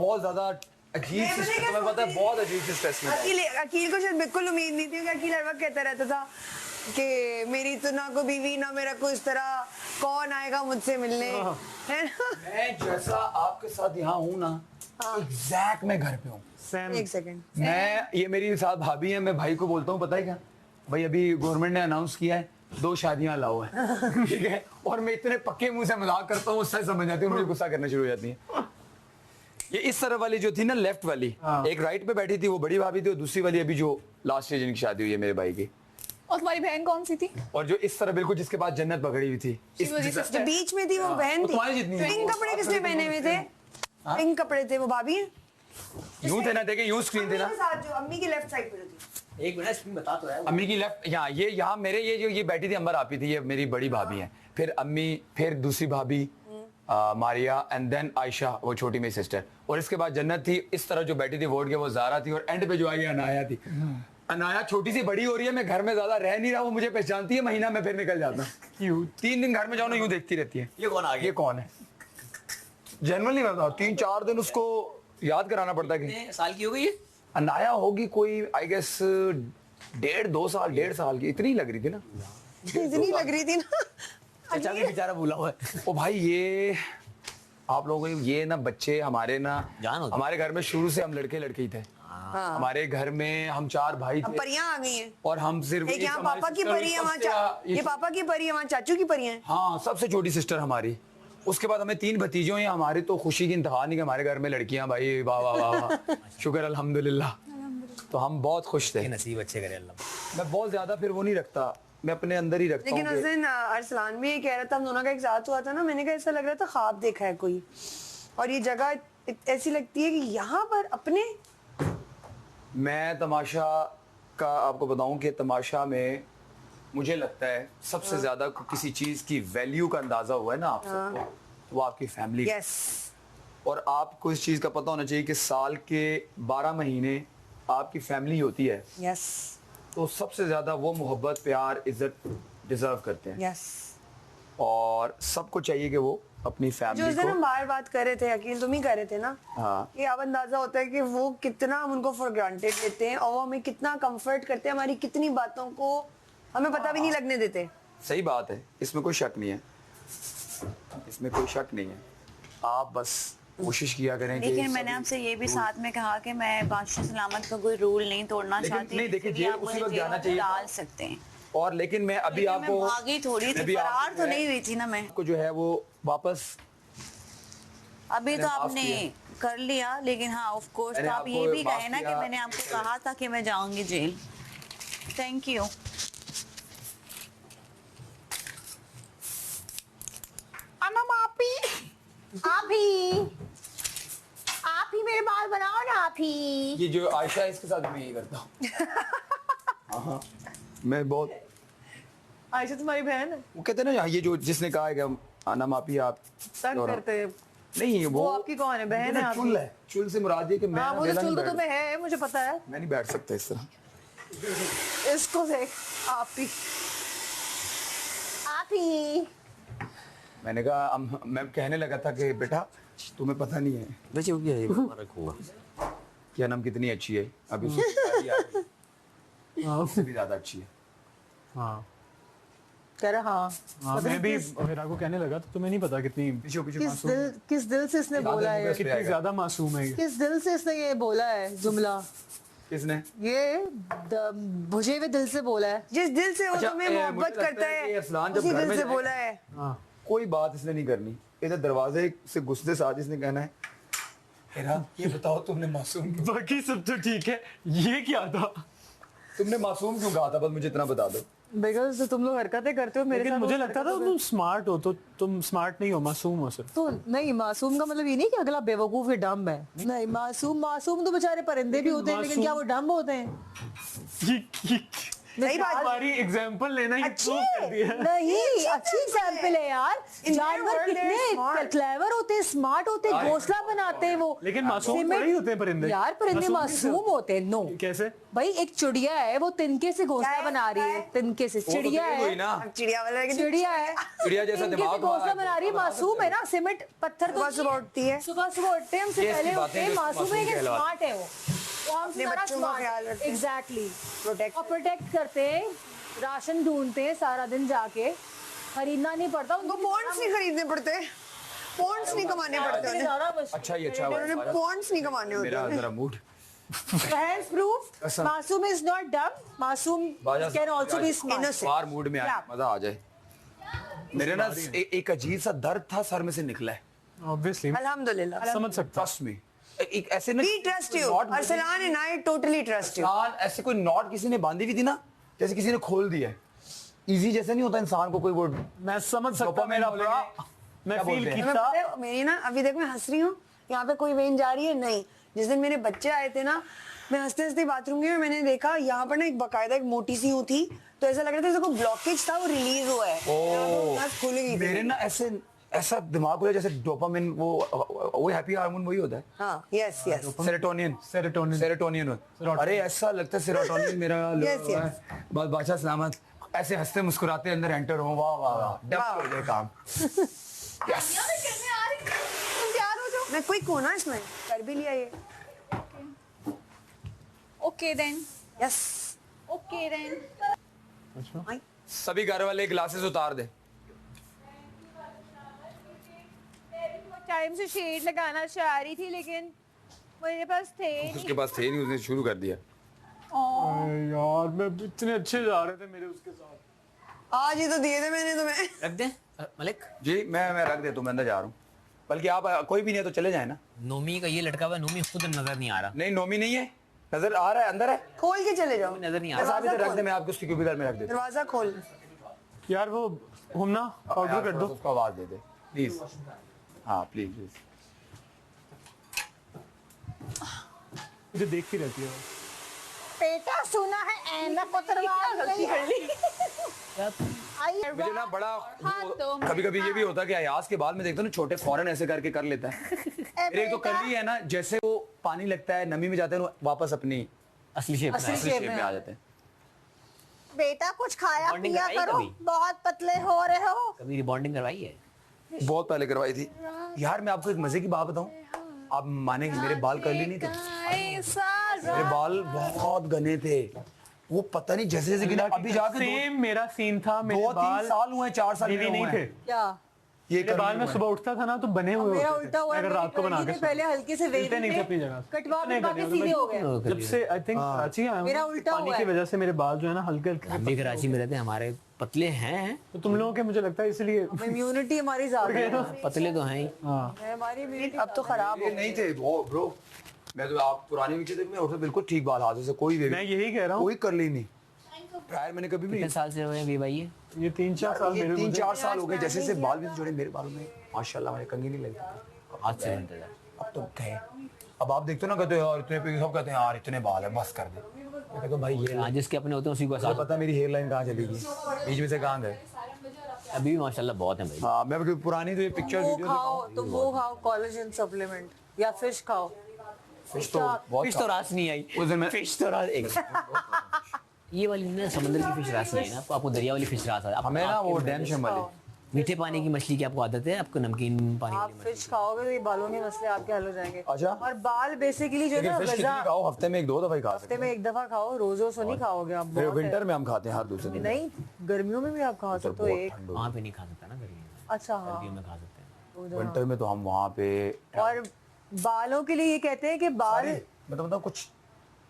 बहुत ज्यादा अजीब सी, तुम्हें पता है बहुत अजीब सी स्ट्रेस में अकील को शायद बिल्कुल उम्मीद नहीं थी कि अकील हर वक्त कहता रहता था कि मेरी तो ना कोई बीवी ना मेरा कोई इस तरह, कौन आएगा मुझसे मिलने, है ना। मैं जैसा आपके साथ यहाँ हूँ ना, एग्जैक्ट मैं घर पे हूँ। एक सेकंड, मैं, ये मेरी साथ भाभी है, मैं भाई को बोलता हूँ पता है क्या भाई, अभी गवर्नमेंट ने अनाउंस किया है 2 शादियां अलाउ है, ठीक है, और मैं इतने पक्के मुंह से मजाक करता हूँ, उससे समझ जाती हूँ, मुझे गुस्सा करना शुरू हो जाती है। ये इस तरफ वाली जो थी ना, लेफ्ट वाली, एक राइट पे बैठी थी, वो बड़ी भाभी थी, और दूसरी वाली अभी जो लास्ट ईयर जिनकी शादी हुई है मेरे भाई की। और तुम्हारी बहन कौन सी थी? और जो इस तरह बिल्कुल जिसके पास जन्नत पकड़ी हुई थी, जो बीच में थी वो बहन थी। तुम्हारी जितनी पिंक कपड़े किसने पहने हुए थे? पिंक कपड़े थे, वो भाभी है। यूं थे ना, देखे यूं स्क्रीन थे ना, जो अम्मी की लेफ्ट साइड पे थी। एक मिनट स्क्रीन बता तो है। अम्मी की लेफ्ट, यहाँ ये, यहाँ मेरे ये जो ये बैठी थी अंबर आपी थी, ये मेरी बड़ी भाभी है, फिर अम्मी, फिर दूसरी भाभी मारिया, एंड देन आयशा, वो छोटी मेरी सिस्टर, और इसके बाद जन्नत थी। इस तरह जो बैठी थी वोट के, वो ज़ारा थी, और एंड पे जो आई अनाया थी। अनाया छोटी सी बड़ी हो रही है, मैं घर में ज्यादा रह नहीं रहा, वो मुझे पहचानती है, महीना में फिर निकल जाता। क्यों 3 दिन घर में जाओ ना, यूं देखती रहती है, ये कौन आ गया? ये कौन है, जनरली बताओ, 3-4 दिन उसको याद कराना पड़ता है कि कितने साल की हो गई है? अनाया होगी कोई आई गेस 1.5 साल की, इतनी लग रही थी ना, इतनी लग रही थी ना। चाचा भी बेचारा भूला हुआ है। ओ भाई, ये आप लोगों को ये ना, बच्चे हमारे ना, जान होती। हमारे घर में शुरू से हम लड़के लड़के ही थे। हमारे घर में हम 4 भाई थे, परियां आ गई हैं, और हम सिर्फ एक यहाँ पापा की परी है, वहाँ ये पापा की परी है, वहाँ चाचू की परी है। हाँ, सबसे छोटी सिस्टर हमारी। उसके बाद हमें 3 भतीजों हैं, हमारी तो खुशी की इंतहा नहीं कि हमारे घर में लड़कियां, भाई वाह वाह वाह वाह, शुक्र अल्हम्दुलिल्लाह। तो हम बहुत खुश थे। नसीब अच्छे करे अल्लाह। मैं बहुत ज्यादा फिर वो नहीं रखता, मैं अपने अंदर ही रखता हूँ। लेकिन उस दिन अरसलान भी ये कह रहा था, हम दोनों का एक साथ हुआ था ना, मैंने कहा ऐसा लग रहा था ख्वाब देखा है कोई, और ये जगह ऐसी लगती है कि यहाँ पर अपने। मैं तमाशा का आपको बताऊं कि तमाशा में मुझे लगता है सबसे ज्यादा किसी चीज की वैल्यू का अंदाजा हुआ है ना आप सबको, वो आपकी फैमिली। यस। और आपको इस चीज का पता होना चाहिए कि साल के 12 महीने आपकी फैमिली होती है। यस। तो सबसे ज्यादा वो मोहब्बत, प्यार, इज्जत डिजर्व करते हैं। यस। और सबको चाहिए कि वो अपनी जो फैमिली उस दिन हम को, बाहर बात कर रहे थे, अकील तुम ही कर रहे थे ना, हाँ, ये अब अंदाजा होता है कि वो कितना हम उनको फॉर ग्रांटेड लेते हैं, और वो हमें कितना कंफर्ट करते हैं, हमारी कितनी बातों को हमें पता भी नहीं लगने देते। सही बात है, इसमें कोई शक नहीं है, इसमें कोई शक नहीं है। आप बस कोशिश किया करें कि लेकिन मैंने आपसे ये भी साथ में कहा कि मैं बादशाह सलामत का कोई रूल नहीं तोड़ना चाहती। नहीं, देखिए, जेल आप उसी मुझे वक्त जेल जाना में चाहिए डाल सकते हैं। और लेकिन मैं अभी लेकिन आपको, मैं भागी थोड़ी थी, फरार तो नहीं हुई थी ना मैं। आपको जो है वो वापस, अभी तो माफ आपने किया। कर लिया, लेकिन हाँ ऑफ कोर्स मैंने तो आप ये आपको भी माफ कहे ना कि किया। मैंने आपको कहा था कि मैं जाऊंगी जेल। Thank you. आप ही मेरे बाल बनाओ ना, आप ही। ये जो आयशा है इसके साथ मैं यही करता हूँ। हाँ, मैं बहुत, आयशा तुम्हारी बहन है? वो कहते हैं ना, ये जो जिसने कहा है कि आना मापी आप तंग करते हैं। नहीं, वो आपकी कौन है? बहन है चुल है, चुल से मुराद ये कि मैं हाँ, वो तो अकेला चुल नहीं तो तुम्हें बैठ- है, मुझे पता है। मैं नहीं बैठ सकता इस तरह। इसको देख, आप ही। मैंने कहा मैं कहने लगा था कि बेटा तुम्हें पता नहीं है वैसे वो क्या है, रखूंगा कि अनम कितनी अच्छी है, अभी उसकी शादी आ गई है, उससे भी ज्यादा अच्छी है। हाँ कह रहा हाँ। हाँ, मैं भी हिरा को कहने लगा तो तुम्हें नहीं पता कितनी पीछे पीछे किस दिल से इसने बोला है, कितनी ज्यादा मासूम है ये। किस दिल से इसने ये बोला है जुमला, किसने? ये बुझे हुए दिल से बोला है, जिस दिल से वो अच्छा, तुम्हें मुझे मोहब्बत लगता करता है कि है, अफलान जब उसी घर दिल में से जाएगा- बोला है। हाँ कोई बात इसने नहीं करनी, इधर दरवाजे से घुसते साथ इसने कहना है, हेरा ये बताओ तुमने मासूम क्यों, बाकी सब तो ठीक है, ये क्या था? तुमने मासूम क्यों कहा था, बस मुझे इतना बता दो। बिकॉज तुम लोग हरकतें करते हो मेरे लेकिन साथ, मुझे वो लगता था हरकतें तुम स्मार्ट हो, तो तुम स्मार्ट नहीं हो, मासूम हो सिर्फ। तो नहीं, मासूम का मतलब ये नहीं कि अगला बेवकूफ है, डम्ब है। नहीं, मासूम तो बेचारे परिंदे भी होते हैं, लेकिन क्या वो डम्ब होते हैं? ये सही बात हमारी एग्जांपल लेना ही अच्छी प्रूव कर दिया है। नहीं अच्छी एग्जाम्पल है यार। In their जानवर world, they're कितने smart. क्लेवर होते हैं, स्मार्ट होते हैं, घोंसला बनाते हैं वो। लेकिन मासूम सीमेंट- थोड़ी होते हैं परिंदे। यार परिंदे मासूम मासूम होते हैं। नो कैसे? भाई एक चिड़िया है, वो तिनके से घोंसला क्या है? बना रही है, तिनके से। वो तो चिड़िया तेज हुई है, ना। अब चिड़िया वाला लेकिन चिड़िया है, चिड़िया जैसा तिनके दिमाग से घोंसला वाला- बना रही है। मासूम है ना, सीमेंट पत्थर सुबह सुबह उठती है। सुबह सुबह उठते हैं, हमसे ये ऐसी पहले बातें उठते हैं। जो मासूम है मासूम कि कहलाती स्मार्ट है वो हमसे अपने बच्चों का ख्याल रखते हैं। Exactly Protect. और प्रोटेक्ट करते हैं, राशन ढूंढते हैं सारा दिन जाके, खरीदना नहीं पड़ता उनको पॉन्ड्स नहीं खरीदने पड़ते, पॉन्ड्स नहीं कमाने पड़ते उन्हें, अच्छा ही अच्छा उन्हें पॉन्ड्स नहीं कमाने होते मेरा उन्हें। जरा मूड Hence proof, कसम। मासूम is not dumb, मासूम बाजा can also be smart. Innocent. Bar mood में आया, Yeah. मजा आ जाए। मेरे ना एक अजीब सा दर्द था सर में से निकला है। ऑब्वियसली अल्हम्दुलिल्लाह। समझ सकता ट्रस्ट मी, एक ऐसे ना We trust you. Not Arsalan and I totally trust you. ऐसे कोई नॉट किसी ने बांधी हुई थी ना, जैसे किसी ने खोल दिया है। इजी जैसे नहीं होता इंसान को कोई वो मैं समझ सकता Dopamine मेरा बोलेंगे। बड़ा मैं क्या फील बोलते हैं? तुम्हें किया पता है, मेरी ना अभी देख मैं हंस रही हूँ, यहाँ पे कोई वेन जा रही है नहीं। जिस दिन मेरे बच्चे आए थे ना, मैं हंसते हंसते बाथरूम गई और मैंने देखा यहाँ पर ना एक बकायदा एक मोटी सी यूं थी, तो ऐसा लग रहा था जैसे कोई ब्लॉकेज था, वो रिलीज हुआ है। बस खुल गई थी। मेरे ना ऐसे ऐसा दिमाग हो जैसे डोपामिन, वो हैप्पी हार्मोन वही होता है, हाँ yes yes serotonin serotonin serotonin. अरे ऐसा लगता है सेरोटोनिन मेरा Yes, yes. बस बादशाह सलामत, ऐसे हंसते मुस्कुराते अंदर एंटर हो, वाह वाह वाह, डब हो गए काम। यस तैयार हो जाओ, मैं क्विक हूँ ना इसमें, कर भी लिया ये। Okay then. Yes Okay then. सभी घर वाले ग्लासेस उतार दे। टाइम से शेड लगाना चाह रही थी लेकिन मेरे पास थे उसके पास थे नहीं, उसने शुरू कर दिया। अरे यार मैं इतने अच्छे जा रहे थे मेरे उसके साथ। आज ही तो दिए थे मैंने तुम्हें। रख दे मलिक। जी मैं रख देता हूँ, मैं अंदर जा रहा हूँ। बल्कि आप कोई भी नहीं है तो चले जाए ना। नोमी का ये लटका हुआ है, नोमी खुद नजर नहीं आ रहा। नहीं नोमी नहीं है, नजर आ रहा है, अंदर है। खोल के चले जाओ, नजर नहीं आ बस रहा। आप इधर रख दे, मैं आपको उसकी क्यूबिकल में रख देता हूँ। दरवाजा खोल। यार वो हम ना ऑर्डर यार, कर थोड़ा दो। सा उसको आवाज दे दे प्लीज। हाँ प्लीज प्लीज। मुझे देखती रहती है वो। बेटा सुना है ऐनक उतरवा ली। मुझे ना बड़ा तो कभी कभी ये भी होता है कि अयाज के बाल में देखता हूँ ना, छोटे फौरन ऐसे करके कर लेता है। मेरे एक तो करली है ना, जैसे वो पानी लगता है नमी में जाते हैं, वो वापस अपनी असली शेप असली असली शेप शेप में आ जाते हैं। बेटा कुछ खाया Bonding पिया कराई करो, कभी? बहुत पतले हो रहे हो। कभी रिबॉन्डिंग करवाई है? बहुत पहले करवाई थी यार। मैं आपको एक मजे की बात बताऊं, आप मानेंगे मेरे बाल कर्ली नहीं थे, मेरे बाल बहुत घने थे। वो पता नहीं जैसे जैसे गिने, अभी जाके सेम मेरा सीन था। मेरे 2-3 बाल साल हुए, 4 साल हेवी हुए नहीं थे। हैं। क्या ये मेरे बाल curly में हुए सुबह उठता था ना तो बने हुए मेरा होते थे। उल्टा हुआ है, अगर मेरी रात को बना कर्ली के ने पहले हल्के से वेव हिलते नहीं थे अपनी जगह से। कटवा नहीं के करने सीधे हो गए। जब से आई थिंक कराची आया हूं, मेरा उल्टा पानी हुआ की है। वजह से मेरे बाल जो है ना हल्के हम हल्के भी कराची में रहते हैं, हमारे पतले हैं। तो तुम लोगों के मुझे लगता है इसलिए इम्यूनिटी हमारी ज्यादा है। पतले तो हैं ही। हाँ हमारी immunity अब तो खराब ये नहीं थे वो ब्रो। मैं तो आप पुरानी वीडियो देख में उठा बिल्कुल ठीक बाल, हाथ से कोई मैं यही कह रहा हूँ। कोई कर्ली नहीं। प्रायर मैंने कभी भी कितने नहीं। साल से हुए हैं भाई ये? ये 3-4 साल ये मेरे 3-4 साल हो गए जैसे से बाल भी जोड़े मेरे बालों में माशाल्लाह मेरे कंघी नहीं लगती। आज से बनते थे। अब तो गए। अब आप देखते हो ना, कहते हो यार इतने पे, सब कहते हैं यार इतने बाल है, बस कर दे। मैं कहता हूं भाई ये हाँ, जिसके अपने होते हैं उसी को मुझे एहसास पता है मेरी हेयर लाइन कहाँ चली गई, बीच में से कहाँ गए। होता है। अभी भी माशाल्लाह बहुत है भाई। हाँ मैं पुरानी तो ये पिक्चर वो वीडियो खाओ, तुम वो खाओ कोलेजन सप्लीमेंट या फिश खाओ। फिश तो बहुत फिश तो रास नहीं आई। उस दिन मैं फिश तो रास एक ये वाली ना समंदर की फिश रास नहीं है ना, आपको दरिया वाली फिश रास है। हमें ना वो डैम शेम वाली मीठे पानी की मछली की आपको आदत है, आपको नमकीन पानी आप वाली फिश खाओगे तो ये बालों के मसले आपके हल हो जाएंगे। अच्छा। और बाल बेसिकली जो है लेकिन ना फिश गजा कितनी खाओ, हफ्ते में 1-2 दफा ही खा सकते हफ्ते में एक दफा खाओ, रोज रोज तो नहीं खाओगे आप। हैं। बहुत है। विंटर में हम खाते हैं हर दूसरे दिन। नहीं, गर्मियों में भी आप खा सकते हो एक। वहाँ पे नहीं खा सकता ना गर्मी में, अच्छा हाँ। सर्दियों में खा सकते हैं। विंटर में तो हम वहाँ पे और बालों के लिए ये कहते हैं कि बाल मतलब बताओ कुछ।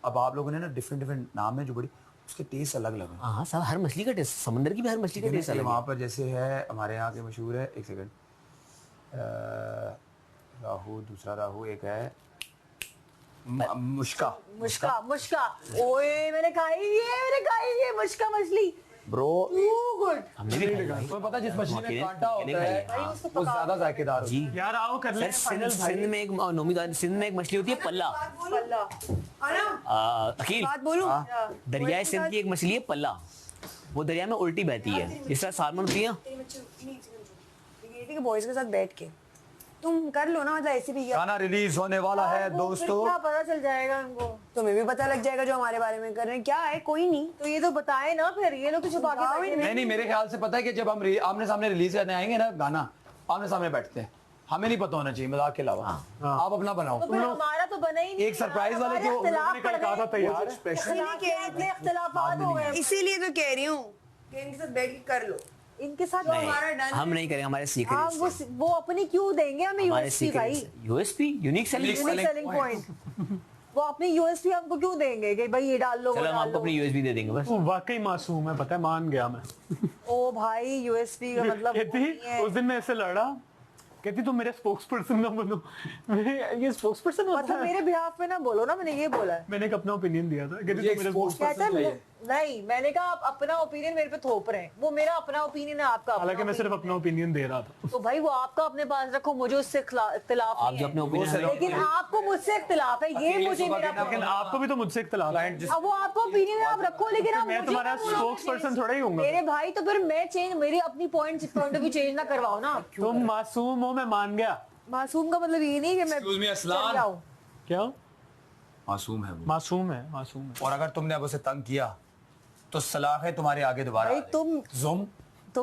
अब आप लोगों ने ना डिफरेंट डिफरेंट नाम है जो बड़ी, उसके टेस्ट अलग अलग हैं। हाँ सब हर मछली का टेस्ट, समंदर की भी हर मछली का टेस्ट अलग वहाँ है। पर जैसे है हमारे यहाँ के मशहूर है, एक सेकंड, राहू, दूसरा राहू, एक है मुश्का। मुश्का। मुश्का ओए मैंने खाई ये मुश्का मछली। Bro good. हमने भी खाई भाई। तुम्हें पता है जिस मछली में अकेले- कांटा अकेले होता है खाई है। वो ज्यादा जायकेदार होता है। जी यार आओ कर ले सर सिंध में एक नोमीदान सिंध में एक मछली होती है पल्ला। पल्ला आना अकील बात बोलूं दरियाए सिंध की एक मछली है पल्ला, वो दरिया में उल्टी बहती है जिस तरह सालमन होती है। बॉयज के साथ बैठ के तुम कर लो ना, मतलब ऐसे भी गाना रिलीज होने वाला है दोस्तों। क्या पता चल जाएगा उनको। तुम्हें भी पता लग जाएगा जो हमारे बारे में कर रहे हैं क्या है, कोई नहीं। तो ये तो बताए ना, फिर ये लोग तो छुपा के बैठे हैं। नहीं नहीं, मेरे ख्याल से पता है कि जब हम आमने सामने रिलीज करने आएंगे ना गाना, आमने सामने बैठते हैं, हमें नहीं पता होना चाहिए मजाक के अलावा। आप अपना बनाओ। तो फिर हमारा तो बना ही नहीं। एक सरप्राइज वाले जो इख्तिलाफ कल कहा था तैयार है। इतने इख्तिलाफात हो गए इसीलिए तो कह रही हूँ कि इनके साथ बैठ के कर लो। इनके साथ। हमारा डन हम नहीं करेंगे, हमारे हाँ सीक्रेट वो अपनी क्यों देंगे हमें हमारे यूएसपी भाई, secret USP unique selling. Unique selling point. वो अपनी यूएसपी हमको क्यों देंगे कि भाई ये डाल लो वो चलो हम डाल आपको लो। अपनी यूएसबी दे देंगे बस। वो वाकई मासूम है, पता है, मान गया मैं। ओ भाई यूएसपी का मतलब वो नहीं कहती है। उस दिन मैं ऐसे लड़ा, कहती तुम मेरे स्पोक्स पर्सन ना बनो। ये स्पोक्स पर्सन होता मतलब है? मेरे बिहाफ में ना बोलो ना, मैंने ये बोला है। मैंने एक अपना ओपिनियन दिया था, कहती मुझे तुम मेरे एक spokesperson कहता है चाहिए। नहीं, मैंने कहा आप अपना ओपिनियन मेरे पे थोप रहे हैं। वो मेरा अपना ओपिनियन है, आपका अपना हालांकि मैं सिर्फ opinion अपना ओपिनियन दे रहा था। है। तो भाई वो आपका अपने पास रखो, मुझे उससे इख्तिलाफ आप नहीं जो है। अपने ओपिनियन लेकिन आपको मुझसे इख्तिलाफ है, ये अकेले मुझे सुबह मेरा के लेकिन आपको भी तो मुझसे इख्तिलाफ है। क्लाइंट जिस अब वो आपका ओपिनियन आप रखो, लेकिन आप मैं मुझे तुम्हारा ना बोलो स्पोक्स कि पर्सन थोड़ा ही हूँगा। मेरे भाई तो फिर मैं चेंज, मेरी अपनी पॉइंट ऑफ व्यू चेंज ना करवाओ ना। तुम मासूम हो, मैं मान गया। मासूम का मतलब ये नहीं कि मैं Excuse me, असलान। चल जाऊं। क्या मासूम है वो। मासूम है, मासूम है। और अगर तुमने अब उसे तंग किया तो सलाह है तुम्हारे आगे दोबारा भाई आ जाए। तुम जुम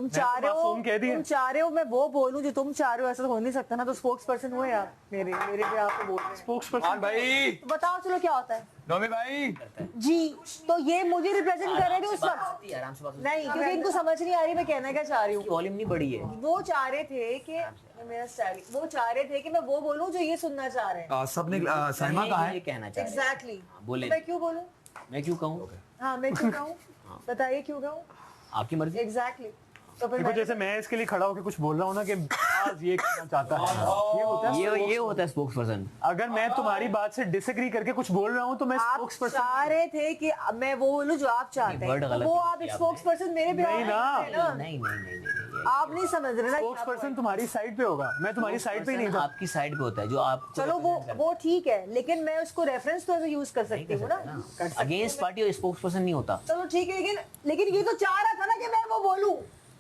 चाह रहे हो, मासूम कह दिया। तुम चाह रहे हो मैं वो बोलूं जो तुम चाह रहे हो, ऐसा तो हो नहीं सकता ना। तो स्पोक्स पर्सन हुए यार मेरे भी आपको बोल रहे हैं। स्पोक्स मान पर्सन भाई, तो बताओ चलो क्या होता है नोमी भाई, जी। तो ये मुझे रिप्रेजेंट कर रहे थे उस वक्त। आराम से बात। नहीं, क्योंकि इनको समझ नहीं आ रही मैं कहना क्या चाह रही हूँ। वॉल्यूम नहीं बढ़ी है। वो चाह रहे थे कि मेरा स्टाइल, वो चाह रहे थे कि मैं वो बोलूं जो ये सुनना चाह रहे हैं। सबने सलमा कहा ये है। कहना चाह रहे हैं। एग्जैक्टली। बोले। मैं क्यों बोलूं? मैं क्यों कहूँ? हाँ मैं क्यों कहूँ, बताइए क्यों कहूँ। आपकी मर्जी। एग्जैक्टली। तो फिर देखो मैं- जैसे मैं इसके लिए खड़ा होकर कुछ बोल रहा हूँ ना कि आज ये कहना चाहता है, ये होता है। ये होता है स्पोक्स पर्सन। अगर मैं तुम्हारी बात से डिसएग्री करके कुछ बोल रहा हूँ तो मैं आप स्पोक्स पर्सन। चाह रहे थे कि मैं वो बोलूं जो आप चाहते नहीं, हैं, word तो गलत वो यूज आप किया स्पोक्स पर्सन मेरे नहीं बिहाफ ना। में ना। नहीं आप नहीं समझ रहे ना स्पोक्स क्या पर्सन point। तुम्हारी साइड पे होगा, मैं तुम्हारी साइड पे ही नहीं था। आपकी साइड पे होता है जो आप। चलो वो ठीक है, लेकिन मैं उसको रेफरेंस तो यूज कर सकती हूँ ना। अगेंस्ट पार्टी और स्पोक्स पर्सन नहीं होता। चलो ठीक है, लेकिन ये तो चाह रहा था ना कि मैं वो बोलूं,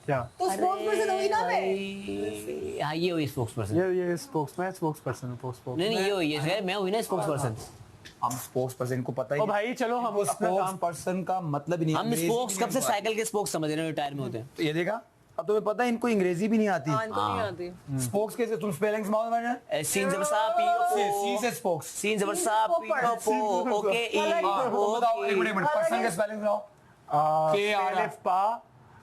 क्या तो स्पोक्स पर्सन हुई ना मैं। हाँ ये हुई स्पोक्स पर्सन। ये स्पोक्स, मैं स्पोक्स पर्सन हूँ। स्पोक्स नहीं ये हुई है, मैं हुई ना स्पोक्स पर्सन। हम स्पोक्स पर्सन को पता ही ओ भाई चलो हम अपना स्पोक्स काम। पर्सन का मतलब ही नहीं। हम अंग्रेजी स्पोक्स भी कब नहीं से हमको साइकिल के स्पोक्स समझ रहे हैं, रिटायर में होते हैं। आती। ये देखा, अब तुम्हें पता है इनको अंग्रेजी भी नहीं आती। इनको नहीं आती। स्पोक्स कैसे तुम स्पेलिंग्स मालूम है? सीन जबर सा पी सी से स्पोक्स। सीन जबर सा पी ओ ओके ई तुम बताओ एक मिनट पर्सन का स्पेलिंग बताओ। K-R-A. अलिफ पा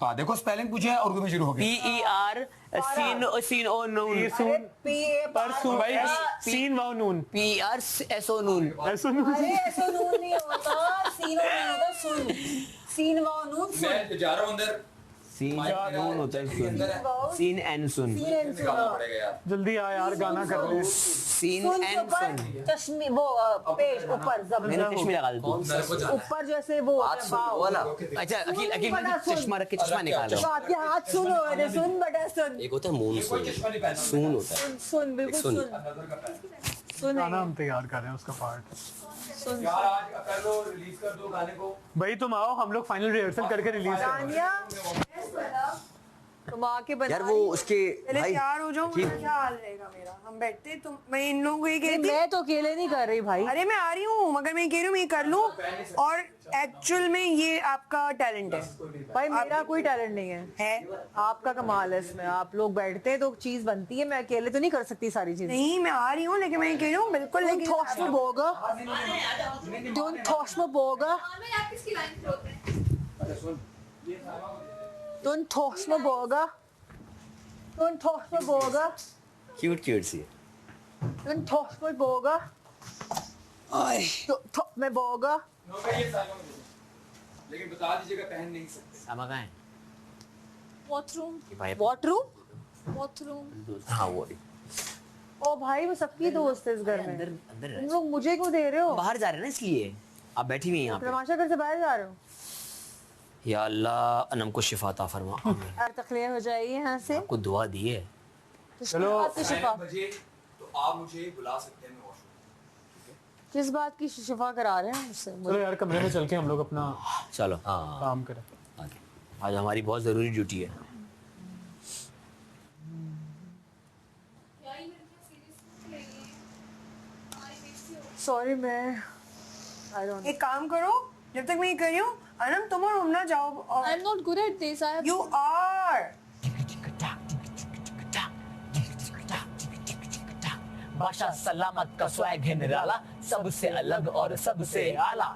हाँ देखो स्पेलिंग पूछे हैं उर्दू में शुरू हो पी गया। ई आर सीन ओ नून ये सुन पीए परसों भाई सीन वाओ नून पी आर एस ओ नून। ऐसा नून। अरे ऐसा नून नहीं होता, सीनो नहीं होता, सुन। सीन वाओ नून सुन। मैं जा रहा हूँ अंदर। सीन नून होता है सुन। सीन एंड सुन। सीन एंड सुन। पड़ेगा यार। जल्दी आ यार, गाना कर ले। सीन सुन के एंड ऊपर सुन। चश्मे वो पेज ऊपर मैंने जब चश्मे लगा दिए। ऊपर जैसे वो बाव। अच्छा अखिल अखिल बड़ा सुन। चश्मा रख के चश्मा निकाल तो रहा हूँ। आपके हाथ सुन हो रहे, सुन बेटा सुन। एक होता है मून कोई चश्मा नहीं पहना। सून होता है। सुन बिल्कुल सुन। सुन। सुन गाना हम तैयार कर रहे हैं उसका पार्ट। सुन। यार आज कर लो, रिलीज कर दो गाने को। भाई तुम आओ, हम लोग फाइनल रिहर्सल करके रिलीज करेंगे। तानिया तुम आके बना यार वो रही। उसके पहले भाई तैयार हो जाओ, वरना क्या हाल रहेगा मेरा। हम बैठते तुम, मैं इन लोगों को ये कहती। मैं तो अकेले नहीं कर रही भाई। अरे मैं आ रही हूँ, मगर मैं कह रही हूँ मैं कर लूँ। और एक्चुअल में ये आपका टैलेंट है। भाई मेरा कोई टैलेंट नहीं है, है आपका कमाल है इसमें। आप लोग बैठते हैं तो चीज बनती है, मैं अकेले तो नहीं कर सकती सारी चीजें। नहीं, मैं आ रही हूँ, लेकिन मैं कह रही हूँ बिल्कुल। Don't लेकिन toss me boga. Don't toss me boga. Don't toss me boga. Don't toss me boga. Cute cute सी है। Don't toss me boga. Don't toss me boga. लेकिन बता दीजिएगा पहन नहीं सकते। सामा कहाँ है? वॉशरूम भाई Wardrobe? वॉशरूम हाँ वो ओ भाई वो सबकी दोस्त है इस घर अंदर में। अंदर तुम लोग मुझे क्यों दे रहे हो? बाहर जा रहे हैं ना इसलिए आप बैठी हुई हैं यहाँ पे। तमाशा घर से बाहर जा रहे हो? या अल्लाह अनम को शिफा अता फरमा। आमीन। और तकलीफ हो जाएगी यहाँ से आपको दुआ दी है। चलो आपकी शिफा बजे तो आप मुझे बुला सकते हैं, मैं वॉशरूम। किस बात की शिफा करा रहे हैं मुझसे? चलो यार कमरे में चल के हम लोग अपना चलो हाँ काम करें। आज हमारी बहुत ज़रूरी ड्यूटी है। सॉरी मैं आई डोंट एक काम करो, जब तक मैं ये कर रही हूँ अनम तुम और घूमना जाओ। I am not good at this. I you are. बादशाह सलामत का स्वैग है निराला, सबसे अलग और सबसे आला।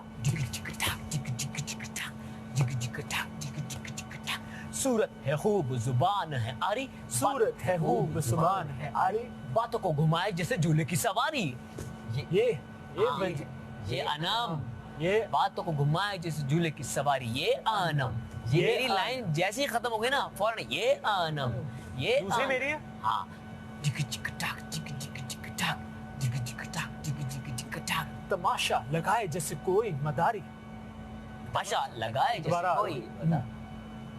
सूरत है खूब जुबान है आरी, सूरत है खूब जुबान है आरी, बातों को घुमाए जैसे झूले की सवारी। ये ये अनम, ये बातों को घुमाए जैसे झूले की सवारी, ये आनम। ये ये मेरी लाइन जैसे ही खत्म हो गई ना फौरन ये आनम, ये दूसरी आनम। मेरी है? हाँ। जिक जिक टाक, जिक जिक जिक टाक, जिक जिक टाक, जिक जिक जिक टाक। तमाशा लगाए जैसे कोई मदारी, भाषा लगाए जैसे दोबारा। कोई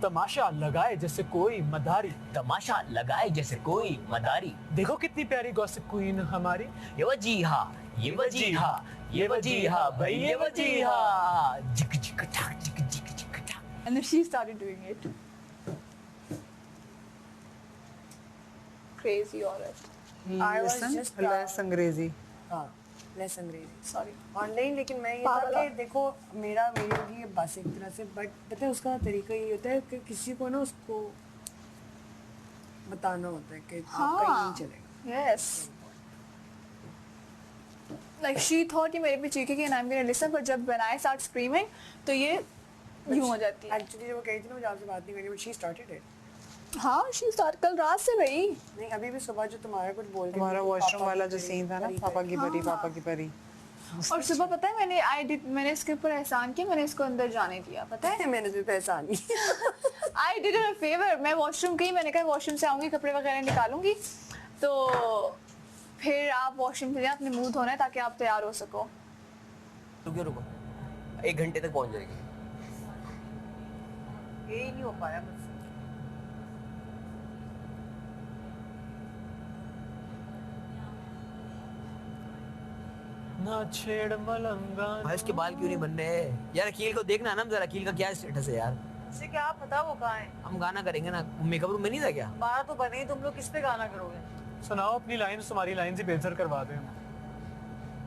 तमाशा लगाए जैसे कोई मदारी, तमाशा लगाए जैसे कोई मदारी। देखो कितनी प्यारी गॉसिप क्वीन हमारी। ये वजीहा, ये वजीहा, ये वजीहा, भाई ये वजीहा। जिक जिक टाक, जिक जिक जिक टाक। And then she started doing it. Crazy औरत. I was just less अंग्रेजी। हाँ लेस अंग्रेजी Sorry. ऑनलाइन। लेकिन मैं ये था पागल कि देखो मेरा वीडियो की ये बस एक तरह से, बट पता है उसका तरीका ये होता है कि किसी को ना उसको बताना होता है कि आपका ये नहीं चलेगा। Yes. Like she thought ये मेरे पे चीखेगी and I'm gonna listen, but जब when I start screaming तो ये यूं हो जाती है। एक्चुअली वो कही थी ना मुझे आपसे बात नहीं करनी, बट शी स्टार्टेड इट। हाँ she start कल रात से भाई। नहीं अभी भी सुबह जो तुम्हारा कुछ बोल के हमारा मुझे वॉशरूम पापा वाला की जो परी- सीन था ना, परी- पापा की परी, पापा की परी। और सुबह पता है मैंने इसके ऊपर एहसान किया, मैंने इसको अंदर जाने दिया। पता है मैंने तुम्हें पहचान लिया। I did a favour. मैं वॉशरूम गई, मैंने कहा वॉशरूम से आऊंगी कपड़े वगैरह निकालूंगी, तो फिर आप वॉशरूम से जाए, अपने मुंह धोना है ताकि आप तैयार हो सको। रुको रुको, 1 घंटे तक पहुंच जाएगी। यही नहीं हो पाया मुझसे। ना छेड़ मलंगा। भाई इसके बाल क्यों नहीं बन रहे यार? अकील को देखना ना जरा, अकील का क्या स्टेटस है यार? इससे क्या पता वो कहाँ है? हम गाना करेंगे ना, मेकअप रूम में नहीं था क्या? 12 तो बने ही, तुम लोग किस पे गाना करोगे? सुनाओ अपनी लाइन, तुम्हारी लाइन से बेहतर करवा दें।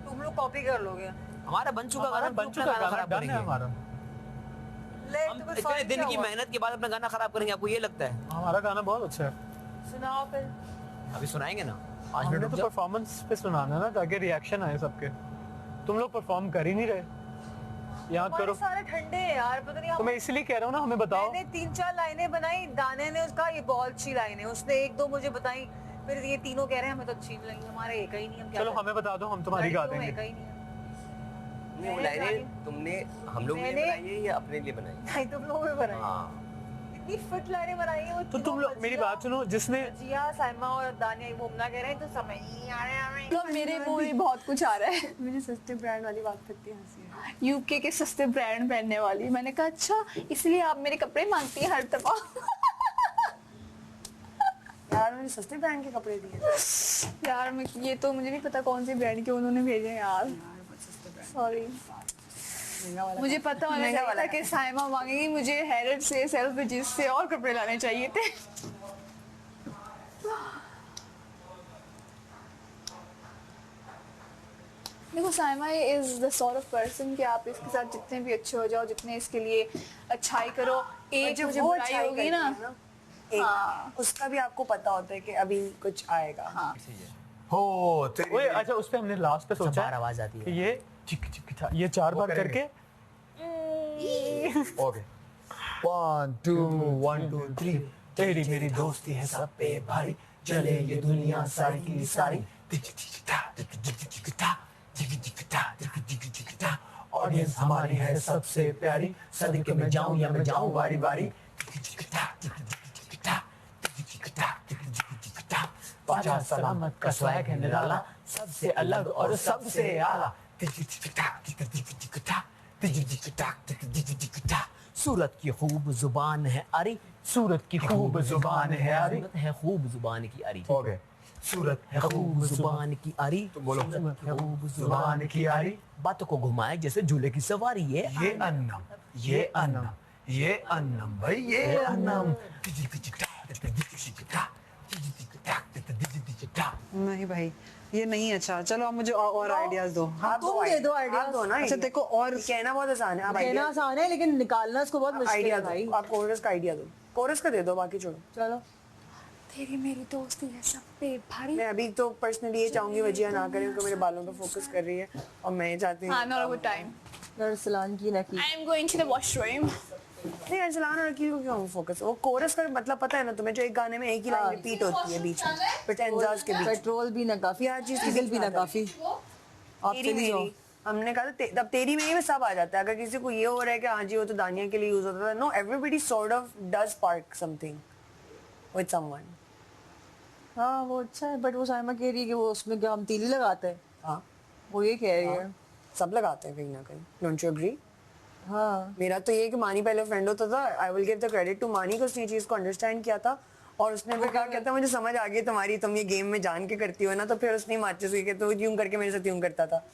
तुम लोग कॉपी कर लोगे। हमारा बन चुका हमारा गाना, बन चुका गाना खराब डन है करेंगे। हमारा। ले हम तुम्हें इतने फर्क दिन क्या की हुआ? मेहनत के बाद अपना गाना खराब करेंगे, आपको ये लगता है? हमारा गाना बहुत अच्छा है। सुनाओ फिर। अभी सुनाएंगे ना, 5 हमने मिनट तो रुक जाओ। परफॉर्मेंस पे सुनाना ना, ताकि रिएक्शन आए सबके। तुम लोग परफॉर्म कर ही नहीं रहे। याद हमारे करो, सारे ठंडे हैं यार, पता नहीं तो मैं इसलिए कह रहा हूँ ना, हमें बताओ। मैंने 3-4 लाइनें बनाई, दाने ने उसका ये बहुत अच्छी लाइन है, उसने 1-2 मुझे बताई, फिर ये तीनों कह रहे हैं हमें तो अच्छी नहीं लगी, हमारे एक ही नहीं, हम क्या चलो हमें बता दो, हम तुम्हारी गा लड़कियों में देंगे। एक ही नहीं है। तुमने मैंने लाइनें गाली- तुमने हम लोग ने मैंने- बनाई है या अपने लिए बनाई? नहीं तुम लोगों ने बनाई। हाँ इतनी फिट लाइनें बनाई है वो तो तुम लोग मेरी बात सुनो, जिसने जिया साइमा और दानिया घूमना कह रहे हैं तो समझ नहीं आ रहा है मतलब मेरे मुंह में बहुत कुछ आ रहा है। मुझे सस्ते ब्रांड वाली बात करती हंसी है। यूके के सस्ते ब्रांड पहनने वाली। मैंने कहा अच्छा इसलिए आप मेरे कपड़े मांगती हैं हर दफा। यार मैंने सस्ते ब्रांड के कपड़े दिए। यार ये तो मुझे नहीं पता कौन से ब्रांड के उन्होंने भेजे यार, सस्ते ब्रांड सॉरी। महंगा वाला। मुझे पता होना महंगा चाहिए वाला था कि साइमा मांगेगी, मुझे हैरत से सेल्फ्रिजेस से और कपड़े लाने चाहिए थे। देखो Saima is the sort of person कि आप इसके साथ जितने भी अच्छे हो जाओ, जितने इसके लिए अच्छाई करो, एक जब मुझे वो बुराई अच्छाई होगी करती ना। है एक उसका भी आपको पता होता है कि अभी कुछ आएगा। हाँ। हो ओए अच्छा, उस पे हमने लास्ट पे सोचा बाहर आवाज आती है। कि ये चिक चिक था, ये 4 बार करेंगे। करके ओके 1 2 1 2 3 तेरी मेरी दोस्ती है सब पे भारी, चले ये दुनिया सारी की सारी। ऑडियंस हमारी है सबसे प्यारी, सदके में जाऊं या मैं जाऊं बारी बारी। बाजा सलामत का स्वैग है निराला, सबसे अलग और सबसे आला। सूरत की खूब जुबान है अरी, सूरत की खूब जुबान है अरी। सूरत है खूब जुबान की अरी, ओके सूरत है खूब जुबान की अरी, तो बोलो। सूरत है खूब जुबान की अरी। बातों को घुमाए जैसे झूले की सवारी है। ये अन्नम, ये अन्नम, ये अन्नम भाई, ये अन्नम। नहीं भाई ये नहीं अच्छा, चलो आप मुझे और आइडियाज दो। हाँ आप तुम दे दो आप आइडियाज। दो ना अच्छा idea। देखो और कहना बहुत आसान है, आप कहना आइडिया आसान है लेकिन निकालना इसको बहुत मुश्किल आइडिया है भाई। दो, आप कोरस का आइडिया दो, कोरस का दे दो, बाकी छोड़ो। चलो तेरी मेरी दोस्ती है सब पे भारी। मैं अभी तो पर्सनली ये चाहूंगी वजिया ना करे, क्योंकि मेरे बालों पे फोकस कर रही है और मैं चाहती हूँ हाँ, not a good time. Arsalan की नकी। I am going to the washroom. नहीं अरसलान और अकील को क्यों फोकस, वो कोरस का मतलब पता है ना तुम्हें, जो एक गाने में एक ही लाइन रिपीट होती है बीच में, स्टेंजास के बीच। पेट्रोल भी ना काफी, हर चीज डीजल भी ना काफी। आप तेरी चली जाओ। मेरी, हमने कहा था तब तेरी मेरी में सब आ जाता है। अगर किसी को ये हो रहा है कि हाँ जी वो तो दानिया के लिए यूज होता था, no everybody sort of does spark something with someone. हाँ वो अच्छा है, बट वो साइमा कह रही है कि वो उसमें क्या हम तीली लगाते हैं। हाँ वो ये कह रही है। सब लगाते हैं कहीं ना कहीं, डोंट यू एग्री? हाँ मेरा तो ये है कि मानी पहले फ्रेंड होता था, I will give the credit to Mani को, उसने चीज को अंडरस्टैंड किया था और उसने भी कहा, कहता मुझे समझ आ गई तुम्हारी, तुम ये गेम में जान के करती हो ना, तो फिर उसने माचिस हुई कि तू यूं करके मेरे साथ यूं करता था।